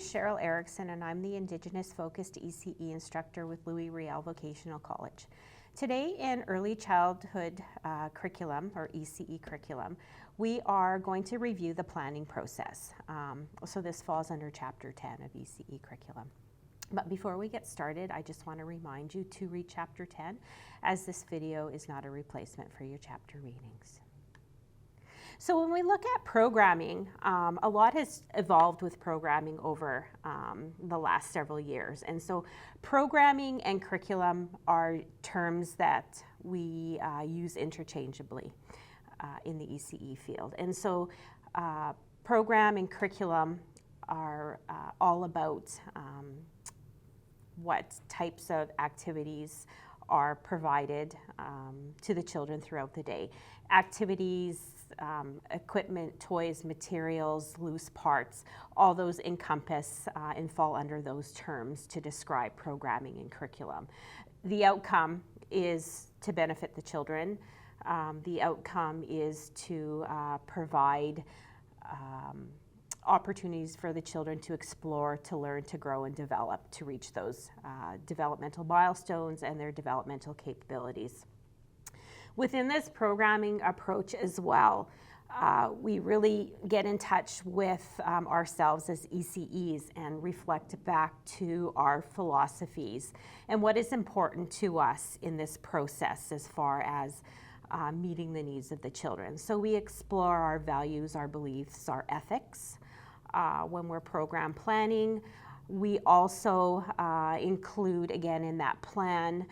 Cheryl Erickson, and I'm the Indigenous focused ECE instructor with Louis Riel Vocational College. Today in Early Childhood Curriculum, or ECE Curriculum, we are going to review the planning process. So this falls under Chapter 10 of ECE Curriculum. But before we get started, I just want to remind you to read Chapter 10, as this video is not a replacement for your chapter readings. So when we look at programming, a lot has evolved with programming over the last several years. And so programming and curriculum are terms that we use interchangeably in the ECE field. And so program and curriculum are all about what types of activities are provided to the children throughout the day. Activities, equipment, toys, materials, loose parts, all those encompass and fall under those terms to describe programming and curriculum. The outcome is to benefit the children. The outcome is to provide opportunities for the children to explore, to learn, to grow, and develop, to reach those developmental milestones and their developmental capabilities. Within this programming approach as well, we really get in touch with ourselves as ECEs and reflect back to our philosophies and what is important to us in this process as far as meeting the needs of the children. So we explore our values, our beliefs, our ethics when we're program planning. We also include, again, in that plan,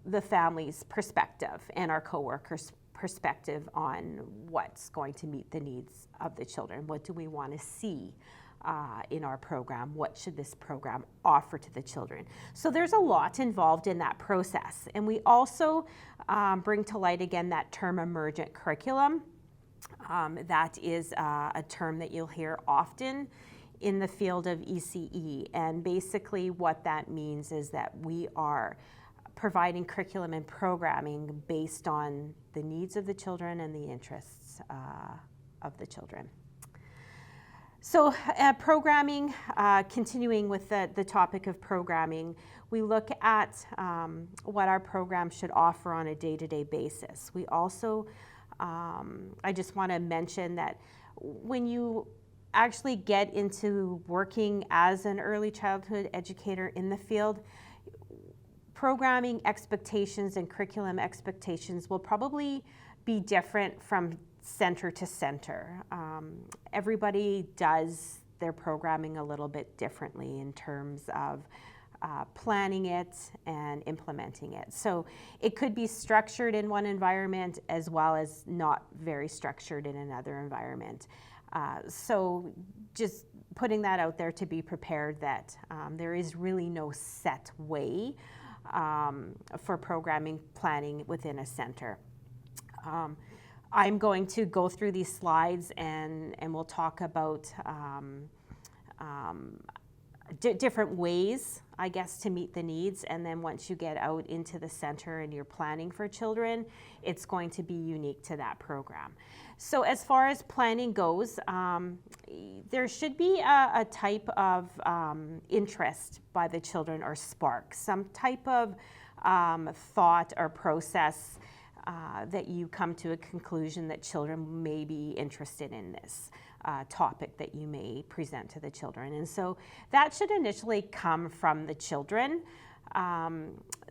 the family's perspective and our co-workers' perspective on what's going to meet the needs of the children. What do we want to see in our program? What should this program offer to the children? So there's a lot involved in that process. And we also bring to light again that term emergent curriculum. That is a term that you'll hear often in the field of ECE. And basically what that means is that we are providing curriculum and programming based on the needs of the children and the interests of the children. So programming, continuing with the topic of programming, we look at what our program should offer on a day-to-day basis. We also, I just want to mention that when you actually get into working as an early childhood educator in the field, programming expectations and curriculum expectations will probably be different from center to center. Everybody does their programming a little bit differently in terms of planning it and implementing it. So it could be structured in one environment as well as not very structured in another environment. So just putting that out there to be prepared that there is really no set way for programming planning within a center. I'm going to go through these slides and we'll talk about different ways, I guess, to meet the needs. And then once you get out into the center and you're planning for children, it's going to be unique to that program. So as far as planning goes, there should be a type of interest by the children or spark, some type of thought or process that you come to a conclusion that children may be interested in this topic that you may present to the children. And so that should initially come from the children.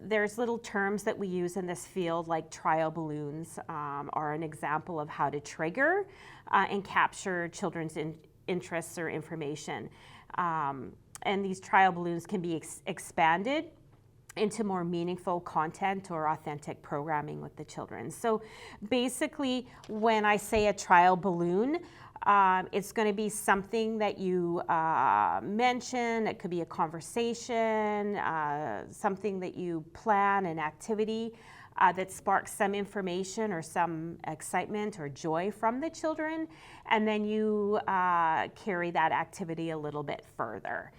There's little terms that we use in this field, like trial balloons are an example of how to trigger and capture children's interests or information. And these trial balloons can be expanded into more meaningful content or authentic programming with the children. So basically, when I say a trial balloon, it's going to be something that you mention. It could be a conversation, something that you plan, an activity that sparks some information or some excitement or joy from the children. and then you carry that activity a little bit further.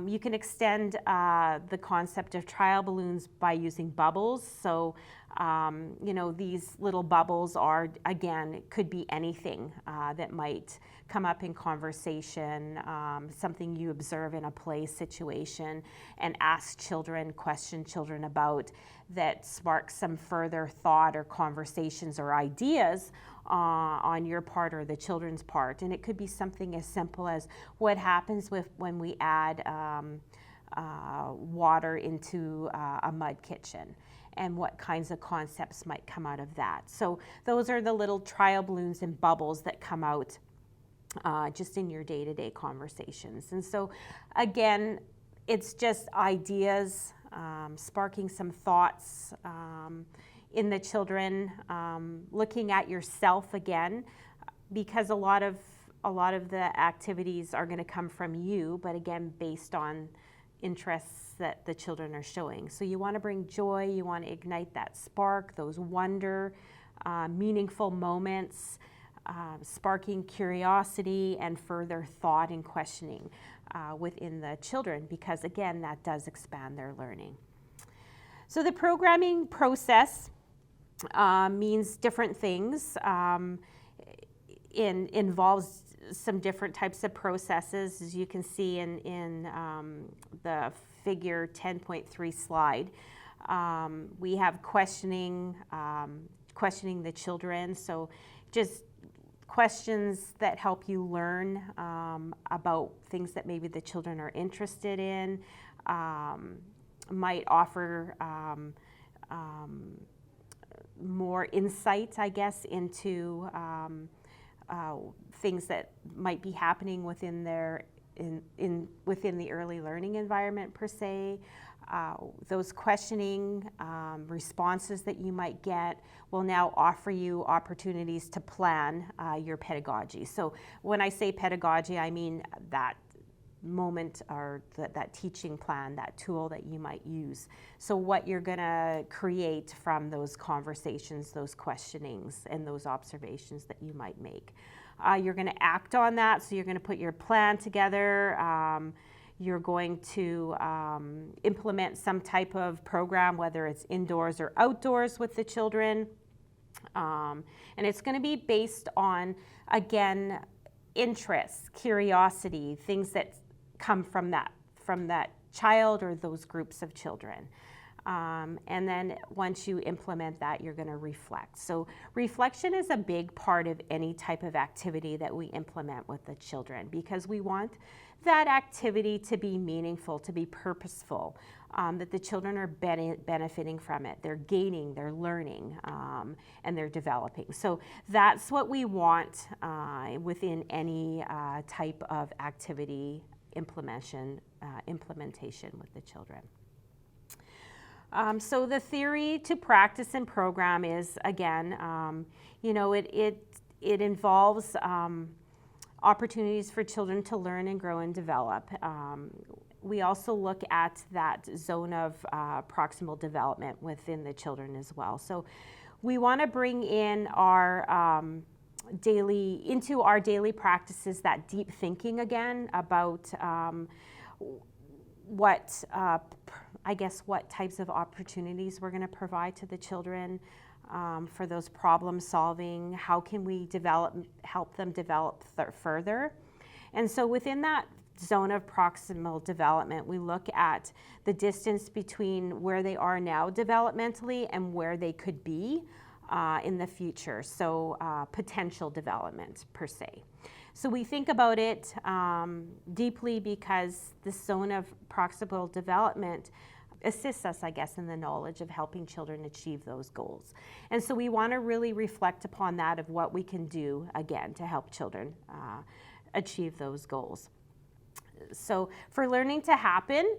You can extend the concept of trial balloons by using bubbles. So, you know, these little bubbles are, again, it could be anything that might come up in conversation, something you observe in a play situation, and question children about, that sparks some further thought or conversations or ideas on your part or the children's part. And it could be something as simple as what happens when we add water into a mud kitchen, and what kinds of concepts might come out of that. So those are the little trial balloons and bubbles that come out just in your day-to-day conversations. And so again, it's just ideas, sparking some thoughts in the children, looking at yourself again, because a lot of the activities are going to come from you, but again, based on interests that the children are showing. So you want to bring joy, you want to ignite that spark, those wonder, meaningful moments, sparking curiosity and further thought and questioning within the children, because again, that does expand their learning. So the programming process means different things. Involves some different types of processes, as you can see in the figure 10.3 slide. We have questioning the children, so just questions that help you learn about things that maybe the children are interested in, might offer more insight, I guess, into things that might be happening within within the early learning environment per se. Those questioning responses that you might get will now offer you opportunities to plan your pedagogy. So when I say pedagogy, I mean that moment or that teaching plan, that tool that you might use. So what you're going to create from those conversations, those questionings, and those observations that you might make. You're going to act on that, so you're going to put your plan together. You're going to implement some type of program, whether it's indoors or outdoors with the children. And it's going to be based on, again, interests, curiosity, things that come from that child or those groups of children. And then once you implement that, you're going to reflect. So reflection is a big part of any type of activity that we implement with the children, because we want that activity to be meaningful, to be purposeful, that the children are benefiting from it. They're gaining, they're learning, and they're developing. So that's what we want within any type of activity implementation with the children. So the theory to practice and program is, again, you know, it involves opportunities for children to learn and grow and develop. We also look at that zone of proximal development within the children as well. So we want to bring in into our daily practices that deep thinking again about what types of opportunities we're going to provide to the children for those problem solving. How can we help them develop further? And so within that zone of proximal development, we look at the distance between where they are now developmentally and where they could be in the future. So potential development per se. So we think about it deeply, because this zone of proximal development assists us, I guess, in the knowledge of helping children achieve those goals. And so we want to really reflect upon that, of what we can do, again, to help children achieve those goals. So for learning to happen,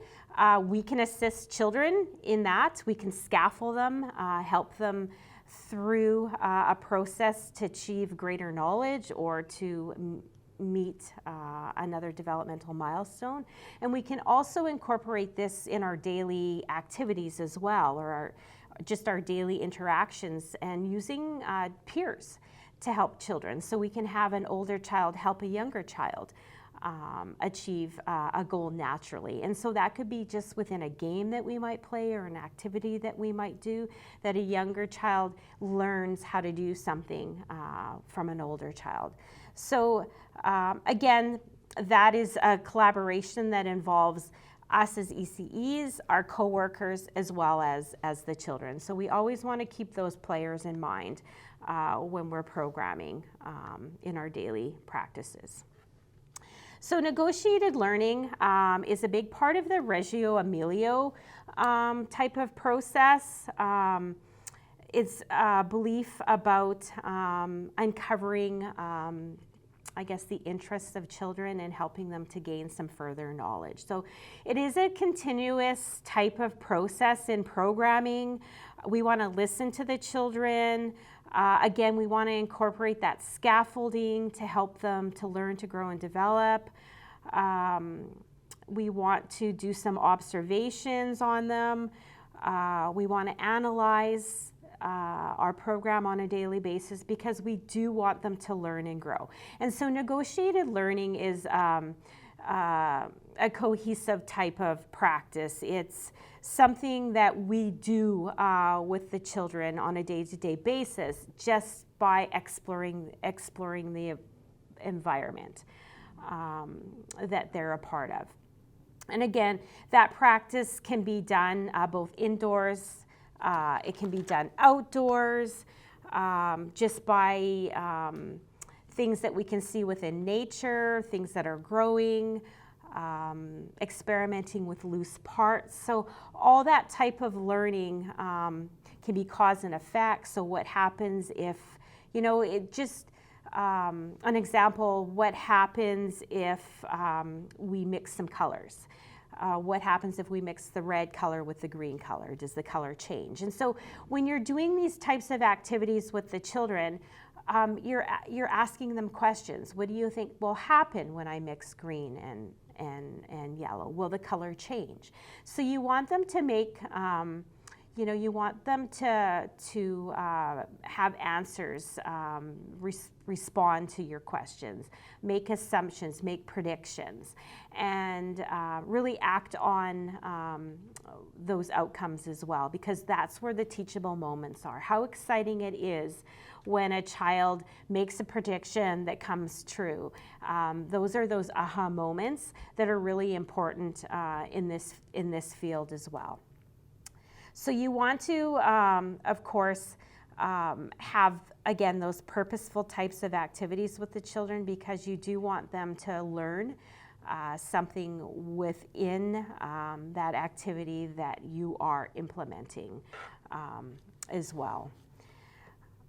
we can assist children in that. We can scaffold them, help them through a process to achieve greater knowledge or to meet another developmental milestone. And we can also incorporate this in our daily activities as well, or just our daily interactions, and using peers to help children. So we can have an older child help a younger child achieve a goal naturally. And so that could be just within a game that we might play or an activity that we might do, that a younger child learns how to do something from an older child. So again, that is a collaboration that involves us as ECEs, our coworkers, as well as the children. So we always want to keep those players in mind when we're programming in our daily practices. So negotiated learning is a big part of the Reggio Emilio type of process. It's a belief about uncovering, I guess, the interests of children and helping them to gain some further knowledge. So it is a continuous type of process in programming. We want to listen to the children. Again, we want to incorporate that scaffolding to help them to learn, to grow, and develop. We want to do some observations on them. We want to analyze our program on a daily basis because we do want them to learn and grow. And so negotiated learning is a cohesive type of practice. It's something that we do with the children on a day-to-day basis just by exploring the environment that they're a part of. And again, that practice can be done both indoors, it can be done outdoors, just by things that we can see within nature, things that are growing, experimenting with loose parts. So all that type of learning can be cause and effect. So what happens if, it just, an example, what happens if we mix some colors? What happens if we mix the red color with the green color? Does the color change? And so when you're doing these types of activities with the children, you're asking them questions. What do you think will happen when I mix green and yellow? Will the color change? So you want them to make, you want them to have answers, respond to your questions, make assumptions, make predictions, and really act on those outcomes as well, because that's where the teachable moments are. How exciting it is when a child makes a prediction that comes true. Those are those aha moments that are really important in this field as well. So you want to, of course, have, again, those purposeful types of activities with the children, because you do want them to learn something within that activity that you are implementing as well.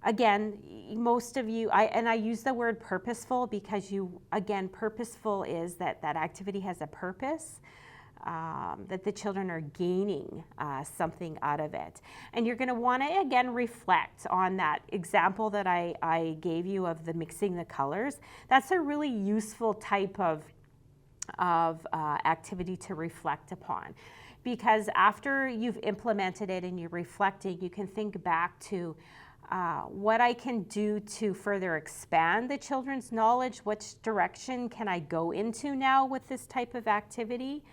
Again, most of you, I use the word purposeful because purposeful is that activity has a purpose. That the children are gaining something out of it. And you're going to want to, again, reflect on that example that I gave you of the mixing the colors. That's a really useful type of activity to reflect upon. Because after you've implemented it and you're reflecting, you can think back to what I can do to further expand the children's knowledge. Which direction can I go into now with this type of activity?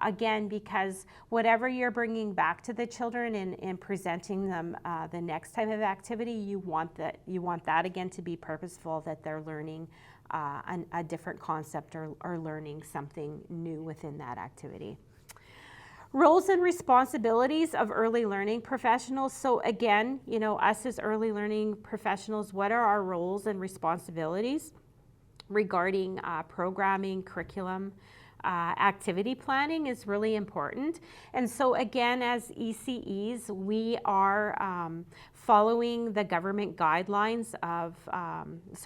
Again, because whatever you're bringing back to the children and presenting them the next type of activity, you want that again to be purposeful, that they're learning a different concept or learning something new within that activity. Roles and responsibilities of early learning professionals. So again, us as early learning professionals, what are our roles and responsibilities regarding programming, curriculum? Activity planning is really important. And so again, as ECEs, we are following the government guidelines of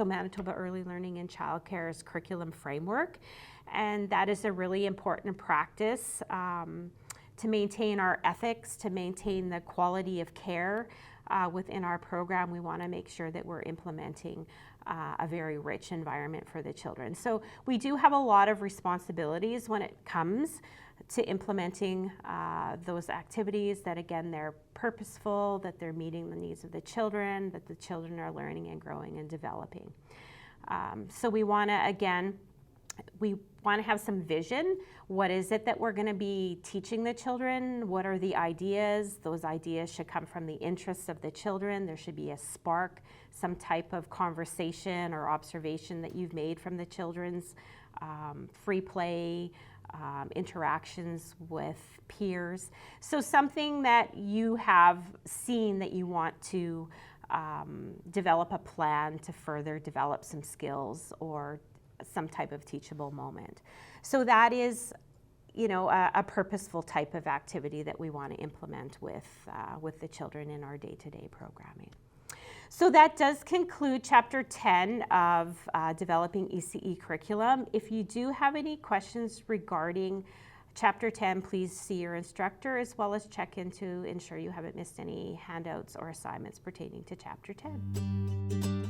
Manitoba Early Learning and Childcare's curriculum framework. And that is a really important practice to maintain our ethics, to maintain the quality of care within our program. We want to make sure that we're implementing a very rich environment for the children. So we do have a lot of responsibilities when it comes to implementing those activities, that again, they're purposeful, that they're meeting the needs of the children, that the children are learning and growing and developing. So we want to have some vision. What is it that we're going to be teaching the children? What are the ideas? Those ideas should come from the interests of the children. There should be a spark, some type of conversation or observation that you've made from the children's free play, interactions with peers. So something that you have seen that you want to develop a plan to further develop some skills or some type of teachable moment. So that is, a purposeful type of activity that we want to implement with the children in our day-to-day programming. So that does conclude Chapter 10 of Developing ECE Curriculum. If you do have any questions regarding Chapter 10, please see your instructor, as well as check in to ensure you haven't missed any handouts or assignments pertaining to Chapter 10.